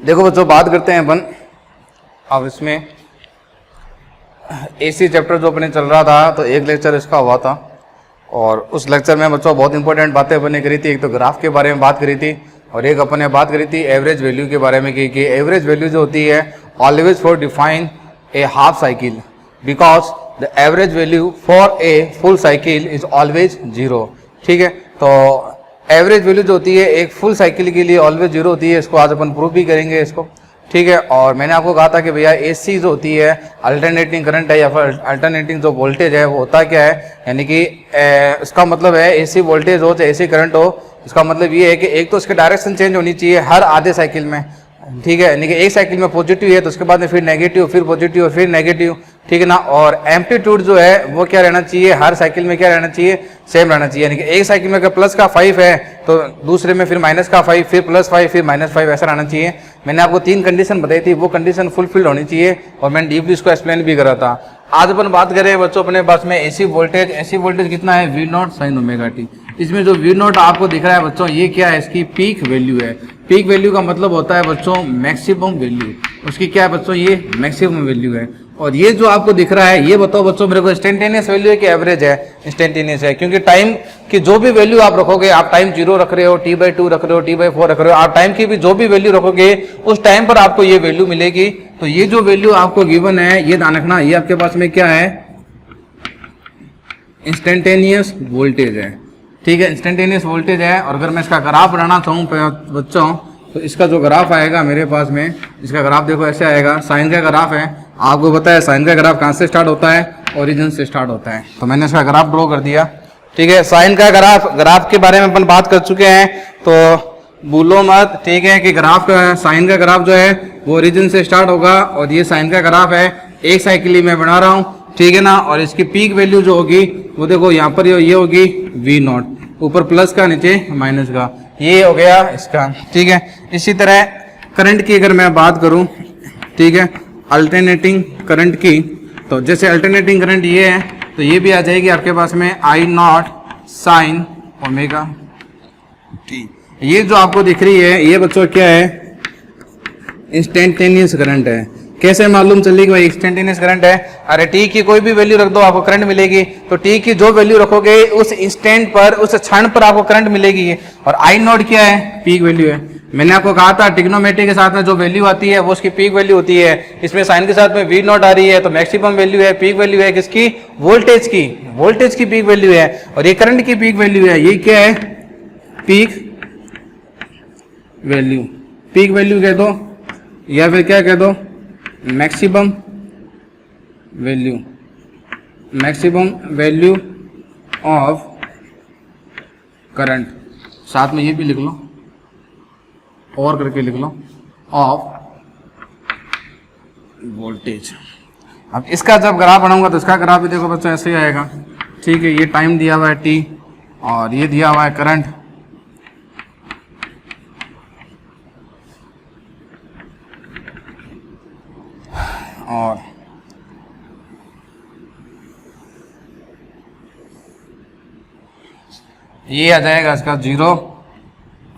देखो बच्चों, बात करते हैं अपन अब इसमें एसी चैप्टर जो अपने चल रहा था, तो एक लेक्चर इसका हुआ था और उस लेक्चर में बच्चों बहुत इंपॉर्टेंट बातें अपने करी थी। एक तो ग्राफ के बारे में बात करी थी और एक अपन ने बात करी थी एवरेज वैल्यू के बारे में कि एवरेज वैल्यू जो होती है always for define a half cycle because the average value for a full cycle is always zero. ठीक है, तो एवरेज वैल्यू जो होती है एक फुल साइकिल के लिए ऑलवेज जीरो होती है। इसको आज अपन प्रूव भी करेंगे इसको। ठीक है, और मैंने आपको कहा था कि भैया एसी जो होती है अल्टरनेटिंग करंट है या फिर अल्टरनेटिंग जो वोल्टेज है वो होता क्या है, यानी कि इसका मतलब है एसी वोल्टेज हो चाहे एसी करंट हो, इसका मतलब ये है कि एक तो इसकी डायरेक्शन चेंज होनी चाहिए हर आधे साइकिल में। ठीक है, यानी कि एक साइकिल में पॉजिटिव है तो उसके बाद में फिर नेगेटिव, फिर पॉजिटिव और फिर नेगेटिव। ठीक है ना, और एम्पलीट्यूड जो है वो क्या रहना चाहिए, हर साइकिल में क्या रहना चाहिए, सेम रहना चाहिए। यानी कि एक साइकिल में अगर प्लस का 5 है तो दूसरे में फिर माइनस का 5, फिर प्लस 5, फिर माइनस 5, ऐसा रहना चाहिए। मैंने आपको 3 कंडीशन बताई थी, वो कंडीशन फुलफिल होनी चाहिए और मैंने डीपली इसको एक्सप्लेन भी करा था। आज अपन बात करें बच्चों अपने पास में एसी वोल्टेज कितना है, V0 sin ओमेगा टी। इसमें जो V0 आपको दिख रहा है बच्चों, ये क्या है, इसकी पीक वैल्यू है। पीक वैल्यू का मतलब होता है बच्चों मैक्सिमम वैल्यू, उसकी क्या है बच्चों, ये मैक्सिमम वैल्यू है। और ये जो आपको दिख रहा है ये बताओ बच्चों मेरे को इंस्टेंटेनियस वैल्यू है कि एवरेज है, इंस्टेंटेनियस है। क्योंकि टाइम की जो भी वैल्यू आप रखोगे, आप टाइम 0 रख रहे हो, T/2 रख रहे हो, T/4 रख रहे हो, आप टाइम की भी जो भी वैल्यू रखोगे उस टाइम पर आपको ये वैल्यू मिलेगी। तो ये जो वैल्यू आपको गिवन है, ये ध्यान रखना, ये आपके पास में क्या है, इंस्टेंटेनियस वोल्टेज है। ठीक है, इंस्टेंटेनियस वोल्टेज है। और अगर मैं इसका ग्राफ बनाना चाहूँ बच्चों, तो इसका जो ग्राफ आएगा मेरे पास में, इसका ग्राफ देखो ऐसे आएगा। साइन का ग्राफ है, आपको पता है साइन का ग्राफ कहाँ से स्टार्ट होता है, ओरिजिन से स्टार्ट होता है। तो मैंने इसका ग्राफ ड्रॉ कर दिया। ठीक है, साइन का ग्राफ के बारे में अपन बात कर चुके हैं, तो भूलो मत। ठीक है, कि साइन का ग्राफ जो है वो ओरिजिन से स्टार्ट होगा और ये साइन का ग्राफ है, एक साइकिल ही मैं बना रहा हूँ। ठीक है ना, और इसकी पीक वैल्यू जो होगी वो देखो यहाँ पर ये होगी V0, ऊपर प्लस का नीचे माइनस का, ये हो गया इसका। ठीक है, इसी तरह करंट की अगर मैं बात करूं, ठीक है, अल्टरनेटिंग करंट की, तो जैसे अल्टरनेटिंग करंट ये है तो ये भी आ जाएगी आपके पास में I0 sin ओमेगा टी। ये जो आपको दिख रही है ये बच्चों क्या है, इंस्टेंटेनियस करंट है। कैसे मालूम चलेगी कि भाई इंस्टेंटेनियस करंट है, अरे टी की कोई भी वैल्यू रख दो आपको करंट मिलेगी। तो टी की जो वैल्यू रखोगे उस इंस्टेंट पर, उस क्षण पर आपको करंट मिलेगी। और I0 क्या है, पीक वैल्यू है। मैंने आपको कहा था ट्रिग्नोमेट्री के साथ में जो वैल्यू आती है वो उसकी पीक वैल्यू होती है। इसमें साइन के साथ में V0 आ रही है तो मैक्सिमम वैल्यू है, पीक वैल्यू है किसकी, वोल्टेज की पीक वैल्यू है। और ये करंट की पीक वैल्यू है, ये क्या है, पीक वैल्यू कह दो या फिर क्या कह दो, मैक्सिमम वैल्यू ऑफ करंट। साथ में ये भी लिख लो और करके लिख लो, ऑफ वोल्टेज। अब इसका जब ग्राफ बनाऊंगा तो इसका ग्राफ भी देखो बच्चों ऐसे ही आएगा। ठीक है, ये टाइम दिया हुआ है t और ये दिया हुआ है करंट। और ये आ जाएगा इसका 0,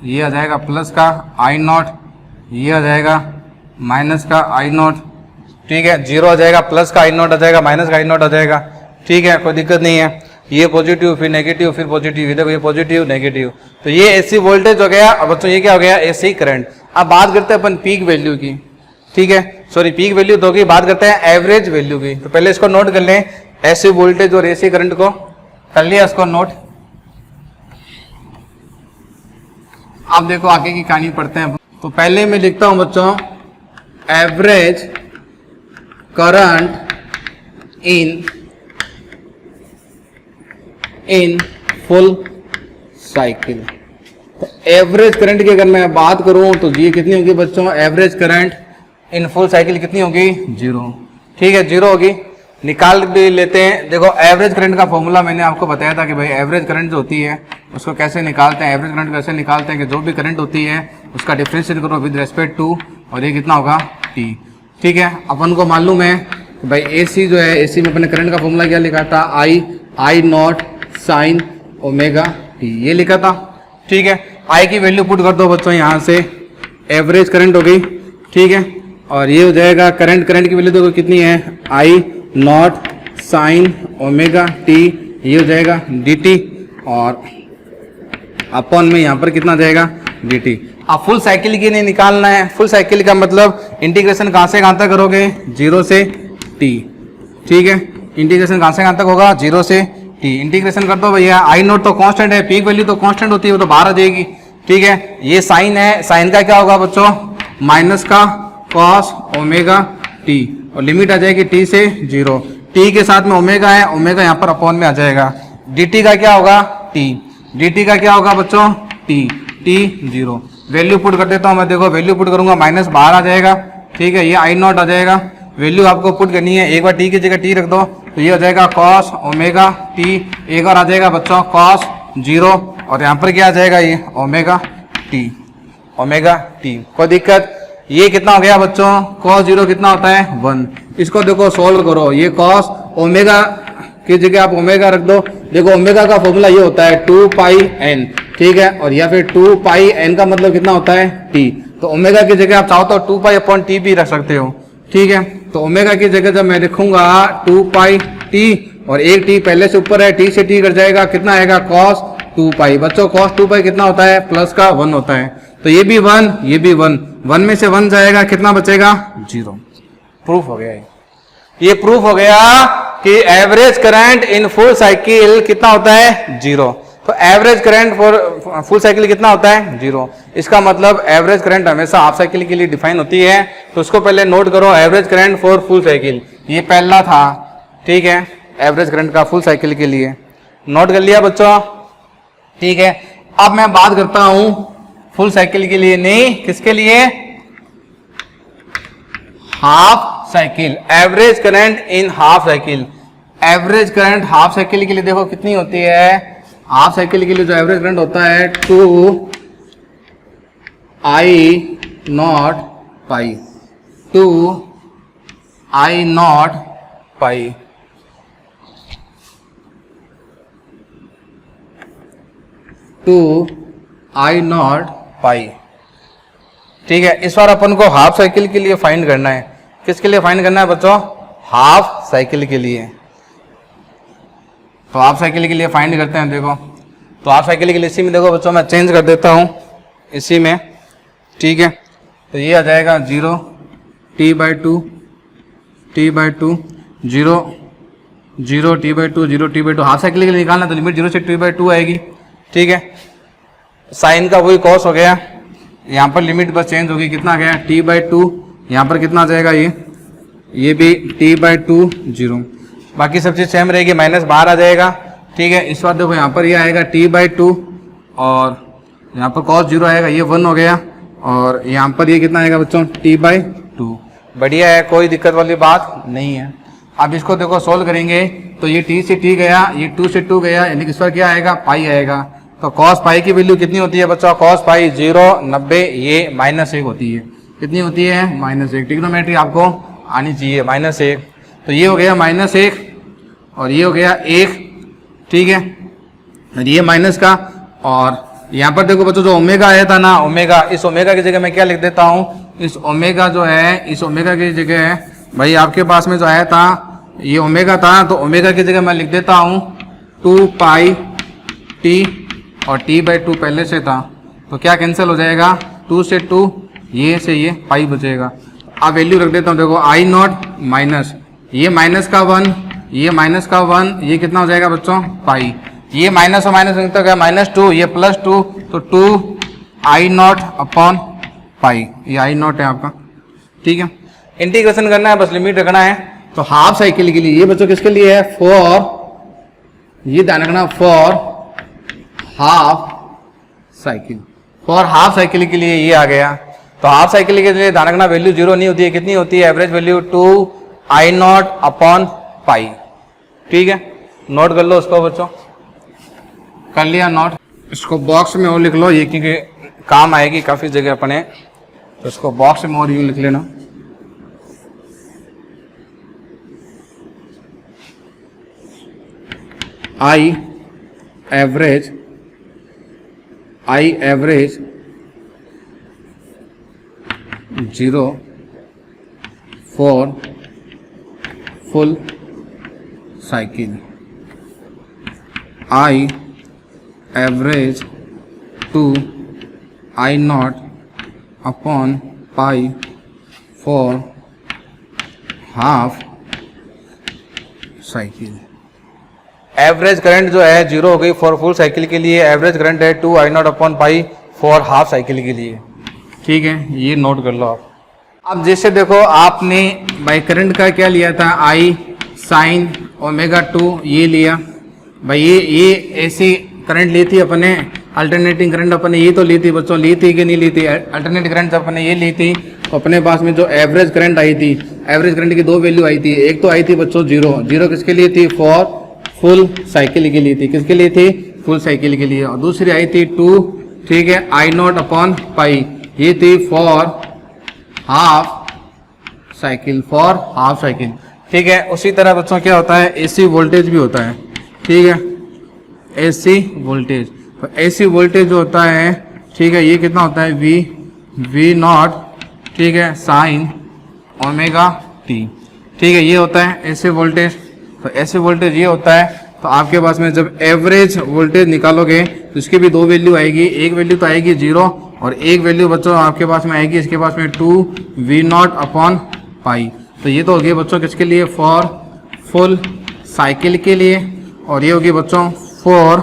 ये आ जाएगा प्लस का I0, ये आ जाएगा माइनस का I0। ठीक है, 0 आ जाएगा, प्लस का I0 आ जाएगा, माइनस का I0 आ जाएगा। ठीक है, कोई दिक्कत नहीं है। ये पॉजिटिव, फिर नेगेटिव, फिर पॉजिटिव, देखो ये पॉजिटिव नेगेटिव। तो ये एसी वोल्टेज हो गया। अब बच्चों ये क्या हो गया, एसी करंट। अब बात करते हैं अपन पीक वैल्यू की। ठीक है, सॉरी पीक वैल्यू तो की, बात करते हैं एवरेज वैल्यू की। तो पहले इसको नोट कर लें, एसी वोल्टेज और एसी करंट को कर लिया इसको नोट। अब देखो आगे की कहानी पढ़ते हैं। तो पहले मैं लिखता हूं बच्चों average current in full cycle. तो एवरेज करंट की अगर मैं बात करूं तो ये कितनी होगी बच्चों, average current in full cycle कितनी होगी, 0। ठीक है, 0 होगी। निकाल भी लेते हैं। देखो एवरेज करंट का फॉर्मूला मैंने आपको बताया था कि भाई एवरेज करंट जो होती है उसको कैसे निकालते हैं। एवरेज करंट कैसे निकालते हैं कि जो भी करंट होती है उसका डिफरेंशिएट करो विद रेस्पेक्ट टू, और ये कितना होगा, t। ठीक है, अपन को मालूम है कि भाई एसी जो है, एसी में अपने करंट का फॉर्मूला क्या लिखा था, I0 sin ओमेगा टी, ये लिखा था। ठीक है, I की वैल्यू पुट कर दो बच्चों यहाँ से, एवरेज करंट हो गई ठीक है। और ये हो जाएगा करंट की वैल्यू देखो कितनी है, I naught sine omega T, ये हो जाएगा डी टी, और अपॉन में यहाँ पर कितना जाएगा डी टी। अब फुल साइकिल की नहीं निकालना है, फुल साइकिल का मतलब इंटीग्रेशन कहाँ से कहाँ तक करोगे, 0 से टी, ठीक है। इंटीग्रेशन कहाँ से कहाँ तक होगा, 0 से टी। इंटीग्रेशन कर दो भैया, आई नोट तो कांस्टेंट है, पीक वैल्यू तो कांस्टेंट होती है, वो तो बाहर आ जाएगी, ठीक है। ये साइन है, साइन का क्या होगा बच्चों, माइनस का कॉस ओमेगा टी, और लिमिट आ जाएगी टी से 0। टी के साथ में ओमेगा है, ओमेगा यहाँ पर अपॉन में आ जाएगा। डी टी का क्या होगा, टी, डी टी का क्या होगा बच्चों, टी, टी 0। वैल्यू पुट कर देता हूँ मैं, देखो वैल्यू पुट करूंगा, माइनस बाहर आ जाएगा, ठीक है। ये आई नॉट आ जाएगा, वैल्यू आपको पुट करनी है, एक बार टी की जगह टी रख दो तो ये हो जाएगा कॉस ओमेगा टी, एक और आ जाएगा बच्चों कॉस 0, और यहाँ पर क्या आ जाएगा, ये ओमेगा टी, ओमेगा टी। कोई दिक्कत, ये कितना हो गया बच्चों, कॉस 0 कितना होता है 1। इसको देखो सोल्व करो, ये कॉस ओमेगा की जगह आप ओमेगा रख दो, देखो ओमेगा का फॉर्मूला ये होता है 2 पाई एन, ठीक है, और या फिर 2 पाई एन का मतलब कितना होता है टी, तो ओमेगा की जगह आप चाहो तो 2 पाई अपॉन टी भी रख सकते हो, ठीक है। तो ओमेगा की जगह जब मैं लिखूंगा 2 पाई टी, और एक टी पहले से ऊपर है, टी से टी कट जाएगा, कितना आएगा कॉस 2 पाई। बच्चों कॉस 2 पाई कितना होता है, प्लस का 1 होता है, तो ये भी 1, ये भी 1, 1 में से 1 जाएगा, कितना बचेगा 0। प्रूफ हो गया ये प्रूफ हो गया कि average current in full cycle कितना होता है 0। तो average current for full cycle कितना होता है 0। इसका मतलब एवरेज करंट हमेशा हाफ साइकिल के लिए डिफाइन होती है, तो उसको पहले नोट करो, average current for full cycle, ये पहला था, ठीक है, एवरेज करंट का फुल साइकिल के लिए नोट कर लिया बच्चों, ठीक है। अब मैं बात करता हूं फुल साइकिल के लिए, नहीं किसके लिए, half cycle, average current in half cycle. Average current half cycle के लिए देखो कितनी होती है, हाफ साइकिल के लिए जो एवरेज करंट होता है 2 I naught pi, 2 I naught pi, 2 I naught pi, ठीक है। इस बार अपन को हाफ साइकिल के लिए फाइंड करना है, किसके लिए फाइंड करना है बच्चों, हाफ साइकिल के लिए। तो हाफ साइकिल के लिए फाइंड करते हैं, देखो तो हाफ साइकिल के लिए इसी में देखो बच्चों मैं चेंज कर देता हूँ इसी में, ठीक है। तो ये आ जाएगा 0 t/2 t/2 0 0 t/2 0 t/2। Half cycle के लिए निकालना तो लिमिट 0 से t/2 आएगी, ठीक है। साइन का वही कॉस हो गया, यहाँ पर लिमिट बस चेंज होगी, कितना गया t/2, यहाँ पर कितना आ जाएगा, ये भी t/2 0, बाकी सब चीज़ सेम रहेगी, माइनस बाहर आ जाएगा, ठीक है। इस बार देखो यहाँ पर ये आएगा t/2, और यहाँ पर cos 0 आएगा, ये 1 हो गया, और यहाँ पर ये कितना आएगा बच्चों t/2। बढ़िया है, कोई दिक्कत वाली बात नहीं है। अब इसको देखो सोल्व करेंगे तो ये t से t गया, ये 2 से 2 गया, यानी कि इस पर क्या आएगा पाई आएगा। तो cos पाई की वैल्यू कितनी होती है बच्चों, cos पाई 0 90, ये -1 होती है, कितनी होती है -1। ट्रिग्नोमेट्री आपको आनी चाहिए, -1, तो ये हो गया -1 और ये हो गया 1, ठीक है। और ये माइनस का, और यहाँ पर देखो बच्चों जो ओमेगा आया था ना, ओमेगा, इस ओमेगा की जगह मैं क्या लिख देता हूँ, इस ओमेगा जो है, इस ओमेगा की जगह है भाई आपके पास में जो आया था ये ओमेगा था, तो ओमेगा की जगह मैं लिख देता हूँ 2 पाई टी, और t/2 पहले से था, तो क्या कैंसिल हो जाएगा, 2 से 2, ये से ये पाई बचेगा। अब वैल्यू रख देता हूँ, देखो आई नॉट माइनस, ये माइनस का 1, ये माइनस का 1, ये कितना हो जाएगा बच्चों पाई, ये माइनस और माइनस निकल गया -2, ये +2, तो 2 आई नॉट अपॉन पाई, ये आई नॉट है आपका, ठीक है। इंटीग्रेशन करना है, बस लिमिट रखना है। तो हाफ साइकिल के लिए ये बच्चों किसके लिए है, फॉर, ये ध्यान रखना, for half cycle, for half cycle के लिए ये आ गया। तो हाफ साइकिल के लिए ध्यान रखना वैल्यू 0 नहीं होती है, कितनी होती है average value 2 I not upon pi, ठीक है। नोट कर लो उसको बच्चों, कर लिया नोट, इसको बॉक्स में और लिख लो, ये क्योंकि काम आएगी काफ़ी जगह अपने, तो इसको बॉक्स में और यूँ लिख लेना। I average 0 for full cycle, I average to I naught upon pi for half cycle. Average current जो है 0 हो गई फॉर फुल साइकिल के लिए, एवरेज करंट है 2 I not upon pi for half cycle के लिए। ठीक है, ये नोट कर लो आप। अब जैसे देखो आपने भाई करंट का क्या लिया था, I साइन ओमेगा 2 ये लिया भाई, ये ऐसी करंट ली थी अपने, अल्टरनेटिंग करंट अपने ये तो ली थी बच्चों, ली थी कि नहीं ली थी, अल्टरनेटिंग करंट अपने ये ली थी। अपने पास में जो एवरेज करंट आई थी, एवरेज करंट की 2 वैल्यू आई थी, एक तो आई थी बच्चों 0 किसके लिए थी, फॉर फुल साइकिल के लिए थी, किसके लिए थी, फुल साइकिल के लिए, और दूसरी आई थी 2, ठीक है, I नॉट अपॉन पाई, ये थी for half cycle, for half cycle. ठीक है, उसी तरह बच्चों क्या होता है, AC वोल्टेज भी होता है। ठीक है, AC वोल्टेज, तो AC वोल्टेज जो होता है, ठीक है, ये कितना होता है, V नॉट, ठीक है, साइन ओमेगा T। ठीक है, ये होता है AC वोल्टेज। तो AC वोल्टेज ये होता है। तो आपके पास में जब एवरेज वोल्टेज निकालोगे तो इसकी भी 2 वैल्यू आएगी, एक वैल्यू तो आएगी 0 और एक वैल्यू बच्चों आपके पास में आएगी, इसके पास में 2 V नॉट अपॉन पाई। तो ये तो हो गया बच्चों किसके लिए, फॉर फुल साइकिल के लिए, और ये होगी बच्चों फॉर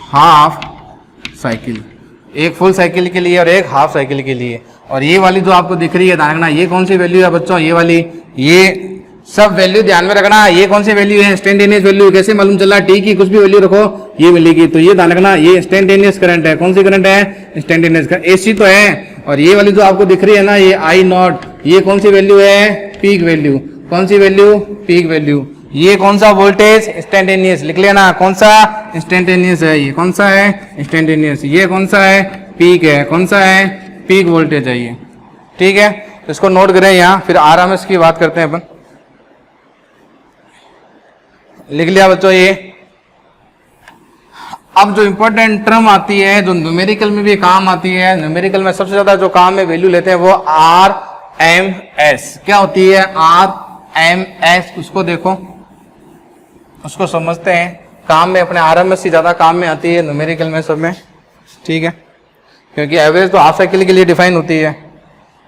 हाफ साइकिल, एक फुल साइकिल के लिए और एक हाफ साइकिल के लिए। और ये वाली जो आपको दिख रही है ध्यान रखना, ये कौन सी वैल्यू है बच्चों, ये वाली, ये सब वैल्यू ध्यान में रखना। ये कौन सी वैल्यू है, इंस्टेंटेनियस वैल्यू। कैसे मालूम चला, टी की कुछ भी वैल्यू रखो ये मिलेगी। तो ये ध्यान रखना, ये इंस्टेंटेनियस करंट है। कौन सी करंट है, इंस्टेंटेनियस करंट। एसी तो है, और ये वाली जो आपको दिख रही है ना, ये आई नॉट, ये कौन सी वैल्यू है, पीक वैल्यू। कौन सी वैल्यू, पीक वैल्यू। ये कौन सा वोल्टेज, इंस्टेंटेनियस, लिख लेना कौन सा, इंस्टेंटेनियस है। ये कौन सा है, इंस्टेंटेनियस। ये कौन सा है, पीक है। कौन सा है, पीक वोल्टेज है ये। ठीक है, तो इसको नोट करें यहाँ, फिर आरएमएस की बात करते हैं अपन। लिख लिया बच्चों ये। अब जो इंपॉर्टेंट टर्म आती है, जो न्यूमेरिकल में भी काम आती है, न्यूमेरिकल में सबसे ज्यादा जो काम में वैल्यू लेते हैं वो आरएमएस। क्या होती है, आरएमएस। उसको देखो, उसको समझते हैं। काम में अपने आरएमएस से ज्यादा काम में आती है न्यूमेरिकल में सब में। ठीक है, क्योंकि एवरेज तो हाफ साइकिल के लिए डिफाइन होती है।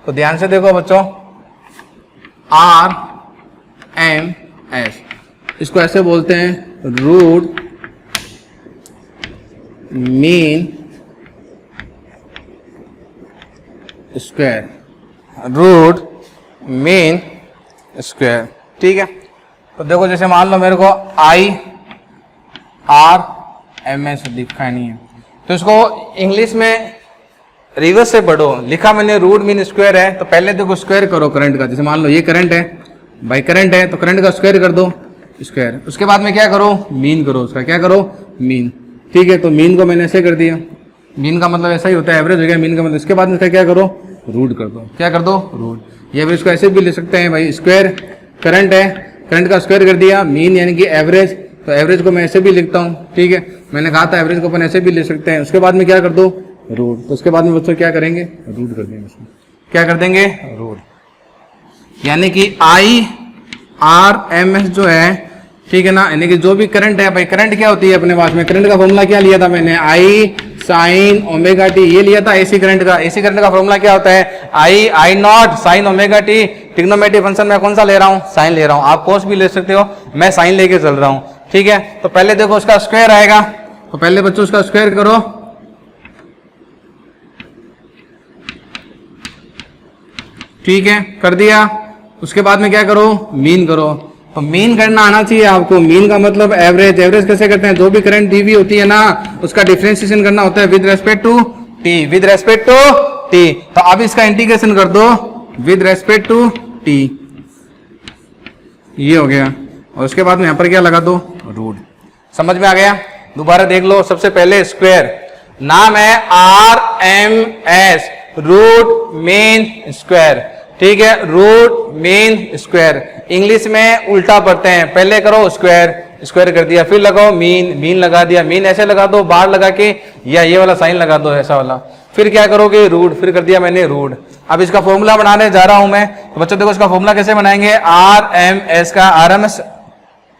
तो ध्यान से देखो बच्चों, आरएमएस इसको ऐसे बोलते हैं, root mean square. Root mean square. ठीक है, तो देखो जैसे मान लो मेरे को आरएमएस दिखानी है, तो इसको इंग्लिश में रिवर्स से पढ़ो। लिखा मैंने रूट मीन स्क्वायर है, तो पहले देखो स्क्वायर करो करंट का। जैसे मान लो ये करंट है भाई, करंट है तो करंट का स्क्वायर कर दो, स्क्वायर। उसके बाद में क्या करो, मीन करो उसका। क्या करो, मीन। ठीक है, तो मीन को मैंने ऐसे कर दिया। मीन का मतलब ऐसा ही होता है, एवरेज हो गया मीन का मतलब। इसके बाद में इसका क्या करो, रूट कर दो। क्या कर दो, रूट। ये एवरेज को ऐसे भी ले सकते हैं भाई, स्क्वायर करंट है, करंट का स्क्वायर कर दिया, मीन यानी कि एवरेज। तो एवरेज को मैं ऐसे भी लिखता हूँ। ठीक है, मैंने कहा था एवरेज को अपन ऐसे भी ले सकते हैं। उसके बाद में क्या कर दो, रूट। तो उसके बाद में बच्चों क्या करेंगे, रूट कर देंगे इसमें। क्या कर देंगे, रूट। यानी कि आरएमएस जो है, ठीक है ना, यानी कि जो भी करंट है भाई, करंट क्या होती है अपने पास में, करंट का फॉर्मूला क्या लिया था मैंने, आई साइन ओमेगा टी। ये लिया था एसी करंट का। एसी करंट का फॉर्मूला क्या होता है, I naught sine omega T. Trigonometric function में कौन सा ले रहा हूँ, साइन ले रहा हूँ। आप कोस भी ले सकते हो, मैं साइन लेके चल रहा हूँ। ठीक है, तो पहले देखो उसका स्क्वायर आएगा, तो पहले बच्चों उसका स्क्वायर करो। ठीक है, कर दिया। उसके बाद में क्या करो, मीन करो। तो मीन करना आना चाहिए आपको। मीन का मतलब एवरेज। एवरेज कैसे करते हैं, जो भी करंट दी हुई होती है ना, उसका डिफरेंशिएशन करना होता है with respect to t. With respect to t. तो अब इसका इंटीग्रेशन कर दो विद रेस्पेक्ट टू टी। ये हो गया, और उसके बाद में यहां पर क्या लगा दो, रूट। समझ में आ गया। दोबारा देख लो। सबसे पहले स्क्वायर, नाम है आरएमएस, रूट मीन स्क्वायर। ठीक है, रूट मीन स्क्वायर। इंग्लिश में उल्टा पढ़ते हैं, पहले करो स्क्वायर, स्क्वायर कर दिया, फिर लगाओ मीन, मीन लगा दिया। मीन ऐसे लगा दो बार लगा के, या ये वाला साइन लगा दो ऐसा वाला। फिर क्या करोगे, रूट, फिर कर दिया मैंने रूट। अब इसका फॉर्मूला बनाने जा रहा हूं मैं, तो बच्चों देखो इसका फॉर्मूला कैसे बनाएंगे, RMS का, RMS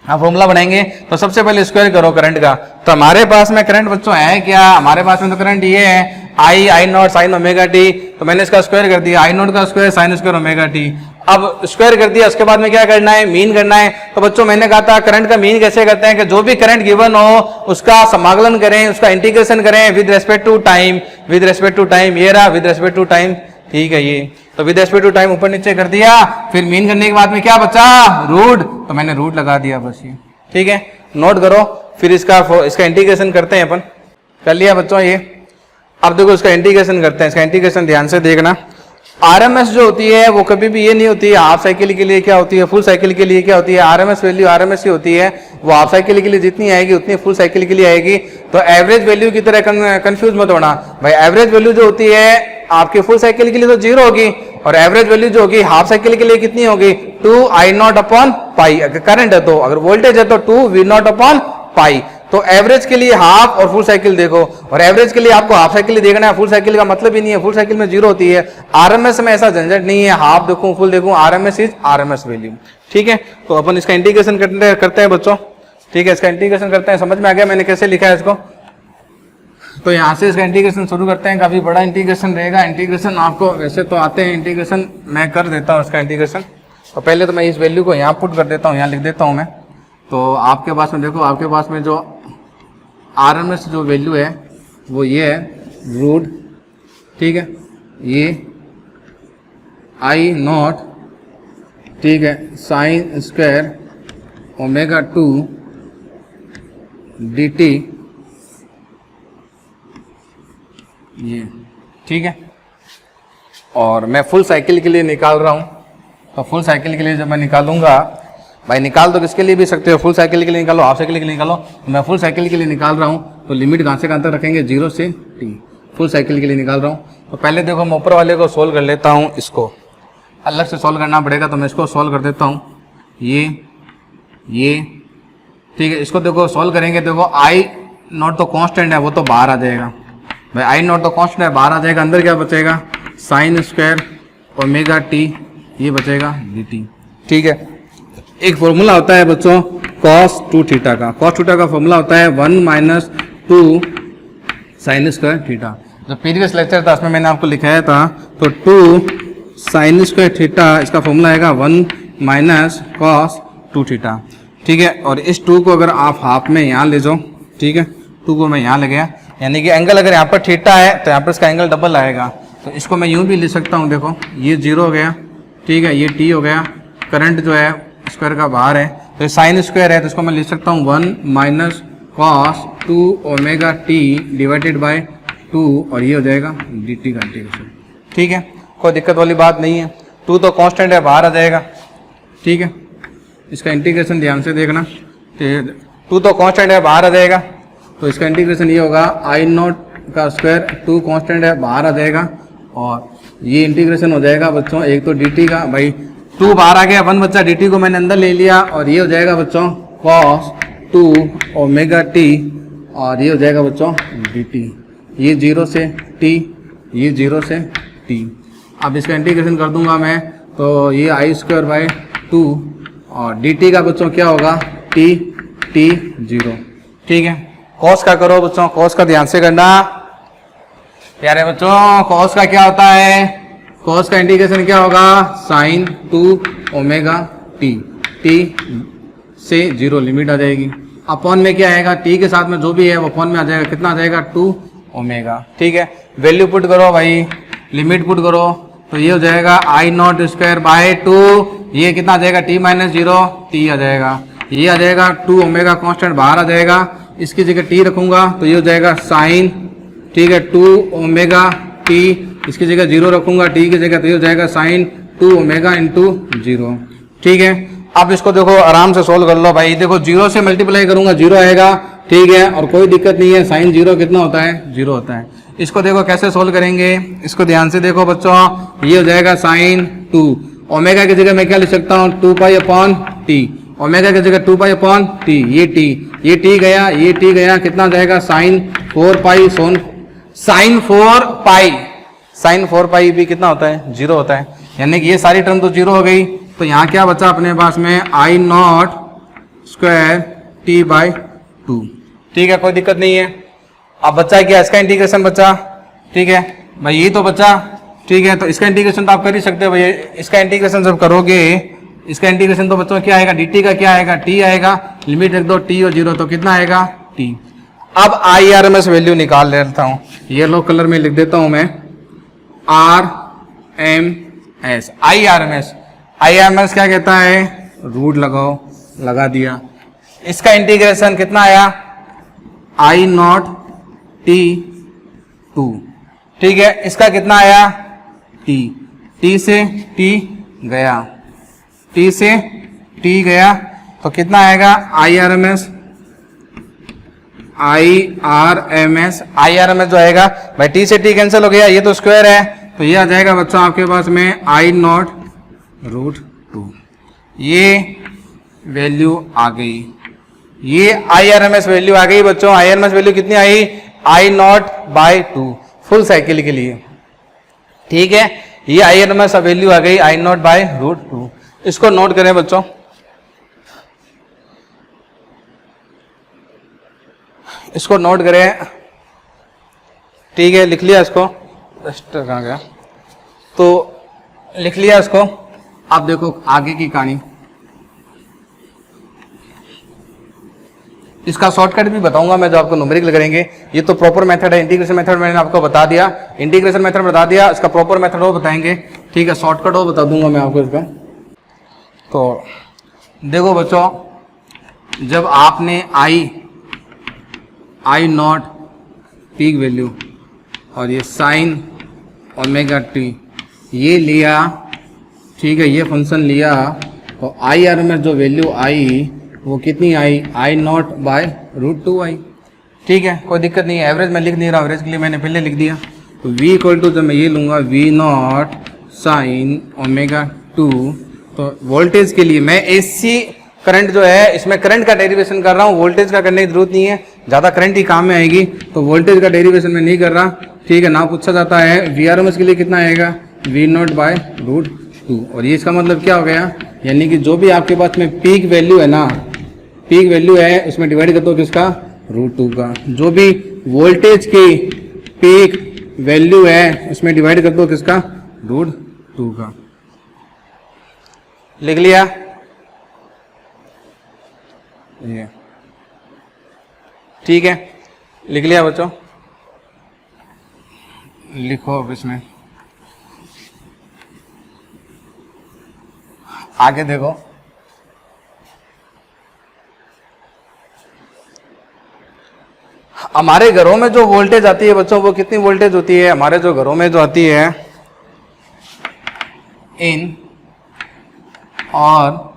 फॉर्मूला बनाएंगे। तो सबसे पहले स्क्वायर करो करंट का। तो हमारे पास में करंट बच्चों है क्या, हमारे पास में तो करंट ये है I not sine omega T. तो मैंने इसका स्क्वायर कर दिया, I नॉट का square sine square omega T. अब स्क्वायर कर दिया, उसके बाद में क्या करना है, मीन करना है। तो बच्चों मैंने कहा था करंट का मीन कैसे करते हैं कि जो भी करंट गिवन हो उसका समाकलन करें, उसका इंटीग्रेशन करें with respect to time, with respect to time, ये रहा विद रेस्पेक्ट टू टाइम, ठीक है। ये तो विद रेस्पेक्ट टू टाइम ऊपर नीचे कर दिया, फिर मीन करने के बाद में क्या बचा, रूट, तो मैंने रूट लगा दिया बस ये, ठीक है। नोट करो, फिर इसका इंटीग्रेशन करते हैं अपन, कर लिया बच्चों ये। अब देखो इसका इंटीग्रेशन करते हैं, इसका इंटीग्रेशन ध्यान से देखना। आरएमएस जो होती है वो कभी भी ये नहीं होती है हाफ साइकिल के लिए क्या होती है, फुल साइकिल के लिए क्या होती है। आरएमएस वैल्यू आरएमएस ही होती है, वो हाफ साइकिल के लिए जितनी आएगी उतनी फुल साइकिल के लिए आएगी। तो एवरेज वैल्यू की तरह कंफ्यूज मत होना भाई। एवरेज वैल्यू जो होती है आपके फुल साइकिल के लिए तो 0 होगी, और एवरेज वैल्यू जो होगी हाफ साइकिल के लिए कितनी होगी, 2I0 अपॉन पाई। करंट है तो, अगर वोल्टेज है तो 2V0 अपॉन पाई। तो एवरेज के लिए हाफ और फुल साइकिल देखो, और एवरेज के लिए आपको हाफ साइकिल देखना है, फुल साइकिल का मतलब ही नहीं है, फुल साइकिल में 0 होती है। आरएमएस में ऐसा झंझट नहीं है, हाफ देखूं फुल देखूं, आरएमएस इज आरएमएस वैल्यू, ठीक है। तो अपन इसका इंटीग्रेशन करते हैं बच्चों, ठीक है। इसका इंटीग्रेशन करते हैं, समझ में आ गया मैंने कैसे लिखा है इसको। तो यहाँ से इसका इंटीग्रेशन शुरू करते हैं, काफी बड़ा इंटीग्रेशन रहेगा। इंटीग्रेशन आपको वैसे तो आते हैं, इंटीग्रेशन मैं कर देता हूँ इसका इंटीग्रेशन। तो पहले तो मैं इस वैल्यू को यहाँ पुट कर देता हूँ, यहाँ लिख देता हूँ मैं। तो आपके पास में देखो, आपके पास में जो आरएमएस जो वैल्यू है वो ये है रूट, ठीक है, ये I0, ठीक है, साइन स्क्वायर ओमेगा 2 dt, ये, ठीक है। और मैं फुल साइकिल के लिए निकाल रहा हूं, तो फुल साइकिल के लिए जब मैं निकालूंगा, भाई निकाल तो किसके लिए भी सकते हो, फुल साइकिल के लिए निकालो, हाफ साइकिल के लिए निकालो। तो मैं फुल साइकिल के लिए निकाल रहा हूँ, तो लिमिट कहाँ से कहाँ तक रखेंगे, 0 से t। फुल साइकिल के लिए निकाल रहा हूँ। तो पहले देखो मैं ऊपर वाले को सोल्व कर लेता हूँ, इसको अलग से सोल्व करना पड़ेगा, तो मैं इसको सोल्व कर देता हूँ, ये, ठीक है। इसको देखो सोल्व करेंगे, देखो I0 तो कांस्टेंट है, वो तो बाहर आ जाएगा भाई। I0 तो कांस्टेंट है, बाहर आ जाएगा, अंदर क्या बचेगा, साइन स्क्वायर ओमेगा टी, ये बचेगा dt, ठीक है। एक फॉर्मूला होता है बच्चों cos 2 थीटा का, cos थीटा का फॉर्मूला होता है 1 - 2 साइन स्क्वायर थीटा। जो प्रीवियस लेक्चर था उसमें मैंने आपको लिखाया था, तो 2 साइन स्क्वायर थीटा इसका फॉर्मूला आएगा 1 - cos 2 थीटा, ठीक है। और इस 2 को अगर आप हाफ में यहाँ ले जाओ, ठीक है, 2 को मैं यहाँ ले गया, यानी कि एंगल अगर यहाँ पर थीटा है तो यहाँ पर इसका एंगल डबल आएगा। तो इसको मैं यूँ भी ले सकता हूँ, देखो ये 0 हो गया, ठीक है, ये t हो गया, करंट जो है स्क्वायर का बाहर है, तो साइन स्क्वायर है, तो इसको मैं लिख सकता हूँ 1 - cos 2 omega t divided by 2, और ये हो जाएगा dt का इंटीग्रेशन, ठीक है। कोई दिक्कत वाली बात नहीं है, 2 तो कांस्टेंट है, बाहर आ जाएगा, ठीक है। इसका इंटीग्रेशन ध्यान से देखना, 2 तो कांस्टेंट है, बाहर आ जाएगा, तो इसका इंटीग्रेशन ये होगा I0 का स्क्वायर, 2 कांस्टेंट है, बाहर आ जाएगा, और ये इंटीग्रेशन हो जाएगा बच्चों, एक तो dt का, भाई 2 बाहर आ गया, 1 बच्चा, dt को मैंने अंदर ले लिया, और ये हो जाएगा बच्चों cos 2 ओमेगा t, और ये हो जाएगा बच्चों dt, ये 0 से t, ये 0 से t। अब इसका इंटीग्रेशन कर दूंगा मैं, तो ये I² बाय 2, और dt का बच्चों क्या होगा, t 0, ठीक है। cos का करो बच्चों, cos का ध्यान से करना प्यारे बच्चों। cos का क्या होता है, cos का इंटीग्रेशन क्या होगा, साइन 2 ओमेगा t, t से 0 लिमिट आ जाएगी, अपॉन में क्या आएगा, t के साथ में जो भी है वो अपॉन में आ जाएगा, कितना आ जाएगा 2 ओमेगा, ठीक है। वैल्यू पुट करो भाई, लिमिट पुट करो, तो ये हो जाएगा I0 स्क्वायर बाय 2, ये कितना आ जाएगा t - 0 t आ जाएगा, ये आ जाएगा 2 ओमेगा कांस्टेंट बाहर आ जाएगा, इसकी जगह t रखूंगा तो ये हो जाएगा साइन, ठीक है, 2 ओमेगा t, इसकी जगह 0 रखूंगा t की जगह, तो ये हो जाएगा साइन 2 ओमेगा इंटू 0, ठीक है। अब इसको देखो आराम से सोल्व कर लो भाई, देखो 0 से मल्टीप्लाई करूंगा 0 आएगा, ठीक है, और कोई दिक्कत नहीं है, साइन 0 कितना होता है, 0 होता है। इसको देखो कैसे सोल्व करेंगे, इसको ध्यान से देखो बच्चों, ये हो जाएगा साइन 2, ओमेगा की जगह मैं क्या लिख सकता हूँ, 2 पाई अपॉन टी, ओमेगा की जगह 2 पाई अपॉन टी, ये टी गया, ये टी गया, कितना जाएगा साइन 4 पाई साइन 4 पाई, साइन 4 पाई भी कितना होता है, 0 होता है, यानी कि ये सारी टर्म तो 0 हो गई। तो यहाँ क्या बचा अपने पास में, आई नॉट स्क्वायर टी बाई 2। ठीक है, कोई दिक्कत नहीं है। अब बचा क्या, इसका इंटीग्रेशन बचा। ठीक है भाई, ये तो बचा। ठीक है, तो इसका इंटीग्रेशन तो आप कर ही सकते हो भैया। इसका इंटीग्रेशन जब करोगे, इसका इंटीग्रेशन तो बच्चों क्या आएगा, dt का क्या आएगा, t आएगा। लिमिट रख दो t और 0, तो कितना आएगा, t। अब IRMS वैल्यू निकाल लेता हूँ, येलो कलर में लिख देता हूँ मैं, RMS। IRMS क्या कहता है, रूट लगाओ, लगा दिया। इसका इंटीग्रेशन कितना आया, I नॉट t 2। ठीक है, इसका कितना आया, t से t गया, t से t गया, तो कितना आएगा, IRMS जो आएगा भाई, t से t कैंसिल हो गया, ये तो स्क्वायर है, तो ये आ जाएगा बच्चों आपके पास में I नॉट रूट 2। ये वैल्यू आ गई, ये IRMS वैल्यू आ गई बच्चों। IRMS वैल्यू कितनी आई, I not by 2 full cycle के लिए। ठीक है, ये IRMS वैल्यू आ गई, I नॉट बाई रूट 2। इसको नोट करें बच्चों, इसको नोट करें। ठीक है, लिख लिया इसको, कहाँ गया, तो लिख लिया इसको। अब देखो आगे की कहानी, इसका शॉर्टकट भी बताऊंगा मैं जो आपको न्यूमेरिकल करेंगे। ये तो प्रॉपर मेथड है, इंटीग्रेशन मेथड मैंने आपको बता दिया, इंटीग्रेशन मेथड बता दिया, इसका प्रॉपर मेथड वो बताएंगे। ठीक है, शॉर्टकट वो बता दूंगा मैं आपको इसका। तो देखो बच्चों, जब आपने आई नॉट पीक वैल्यू और ये साइन ओमेगा टी ये लिया, ठीक है, ये फंक्शन लिया, तो IRMS जो वैल्यू आई वो कितनी आई, I नॉट बाय रूट 2 आई। ठीक है, कोई दिक्कत नहीं है, एवरेज मैं लिख नहीं रहा, एवरेज के लिए मैंने पहले लिख दिया। तो V इक्वल टू जब मैं ये लूँगा V नॉट साइन ओमेगा 2, तो वोल्टेज के लिए मैं AC करंट जो है, इसमें करंट का डेरिवेशन कर रहा हूँ, वोल्टेज का करने की जरूरत नहीं है, ज़्यादा करंट ही काम में आएगी, तो वोल्टेज का डेरिवेशन मैं नहीं कर रहा। ठीक है ना, पूछा जाता है VRMS के लिए कितना आएगा, V नॉट बाय रूट 2। और ये इसका मतलब क्या हो गया, यानी कि जो भी आपके पास में पीक वैल्यू है ना, पीक वैल्यू है, उसमें डिवाइड कर दो किसका, रूट 2 का। जो भी वोल्टेज की पीक वैल्यू है उसमें डिवाइड कर दो किसका, रूट 2 का। लिख लिया ये, ठीक है, लिख लिया बच्चों, लिखो अब इसमें आगे देखो। हमारे घरों में जो वोल्टेज आती है बच्चों, वो कितनी वोल्टेज होती है, हमारे जो घरों में जो आती है, इन और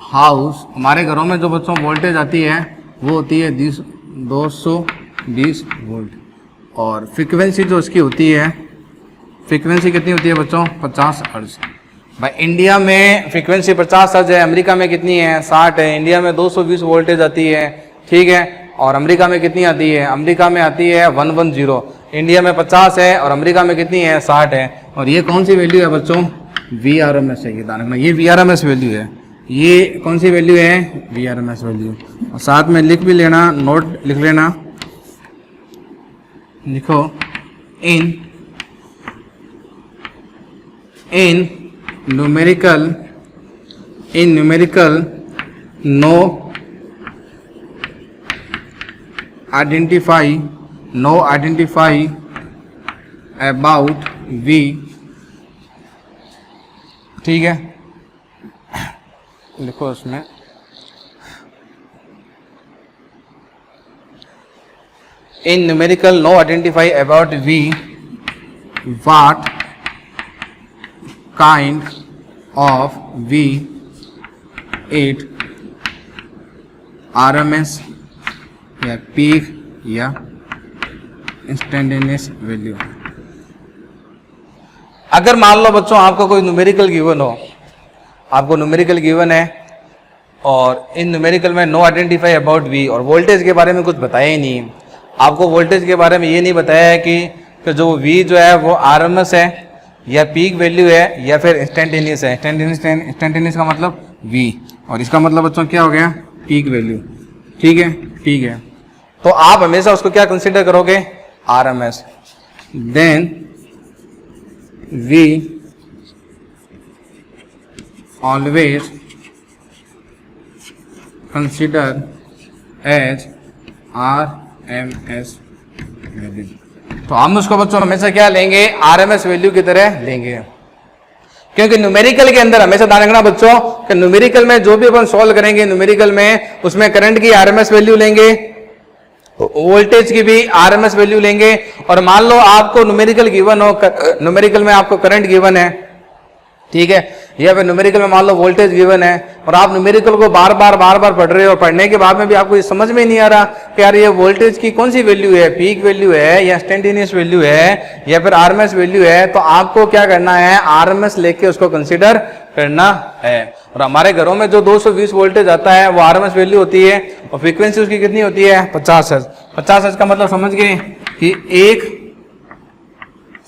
हाउस, हमारे घरों में जो बच्चों वोल्टेज आती है वो होती है 220 वोल्ट। और फ्रीक्वेंसी जो उसकी होती है, फ्रीक्वेंसी कितनी होती है बच्चों, 50 हर्ट्ज। भाई इंडिया में फ्रीक्वेंसी 50 हर्ट्ज है, अमेरिका में कितनी है, 60 है। इंडिया में 220 वोल्टेज आती है, ठीक है, और अमेरिका में कितनी आती है, अमेरिका में आती है 110। इंडिया में 50 है और अमेरिका में कितनी है, 60 है। और ये कौन सी वैल्यू है बच्चों, VRMS है, ये ध्यान रखना, ये VRMS वैल्यू है। ये कौन सी वैल्यू है, VRMS वैल्यू। और साथ में लिख भी लेना, नोट लिख लेना, लिखो in numerical no identify about V, ठीक है, लिखो उसमें in numerical no identify about V what kind of V8 RMS या पीक या इंस्टेंटेनियस वैल्यू। अगर मान लो बच्चों आपको कोई न्यूमेरिकल गिवन हो, आपको न्यूमेरिकल गिवन है और इन न्यूमेरिकल में नो आइडेंटिफाई अबाउट V और वोल्टेज के बारे में कुछ बताया ही नहीं, आपको वोल्टेज के बारे में ये नहीं बताया है कि जो V जो है वो RMS है या पीक वैल्यू है या फिर इंस्टेंटेनियस है। इंस्टेंटेनियस का मतलब V और इसका मतलब बच्चों क्या हो गया, पीक वैल्यू। ठीक है, ठीक है। तो आप हमेशा उसको क्या कंसीडर करोगे, RMS। Then V always consider as RMS value. तो हम उसको बच्चों हमेशा क्या लेंगे, RMS वैल्यू की तरह लेंगे, क्योंकि न्यूमेरिकल के अंदर हमेशा ध्यान रखना बच्चों कि न्यूमेरिकल में जो भी अपन सॉल्व करेंगे न्यूमेरिकल में उसमें करंट की RMS वैल्यू लेंगे, वोल्टेज की भी RMS वैल्यू लेंगे। और मान लो आपको न्यूमेरिकल गिवन हो, न्यूमेरिकल में आपको करंट गिवन है, ठीक है, या फिर न्यूमेरिकल में मान लो वोल्टेज गिवन है और आप न्यूमेरिकल को बार बार पढ़ रहे हो, पढ़ने के बाद में भी आपको ये समझ में नहीं आ रहा कि यार ये वोल्टेज की कौन सी वैल्यू है, पीक वैल्यू है या इंस्टेंटेनियस वैल्यू है या फिर RMS वैल्यू है, तो आपको क्या करना है, RMS लेके उसको कंसीडर करना है। और हमारे घरों में जो 220 वोल्टेज आता है वो RMS वैल्यू होती है और फ्रीक्वेंसी उसकी कितनी होती है, 50 हर्ट्ज। 50 हर्ट्ज का मतलब समझ गए कि 1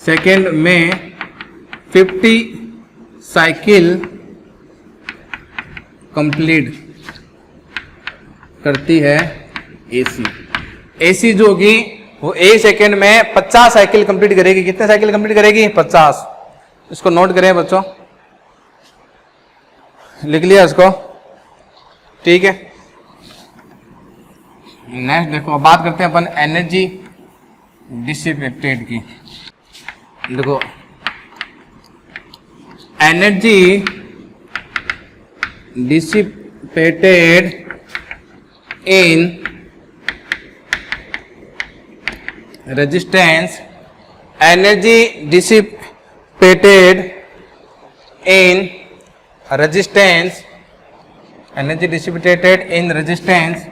सेकेंड में 50 साइकिल कंप्लीट करती है AC। AC जो होगी वो 1 सेकेंड में 50 साइकिल कंप्लीट करेगी। कितने साइकिल कंप्लीट करेगी, 50। इसको नोट करें बच्चों, लिख लिया इसको, ठीक है। नेक्स्ट देखो, अब बात करते हैं अपन एनर्जी डिसिपेटेड की। देखो energy dissipated in resistance, energy dissipated in resistance, energy dissipated in resistance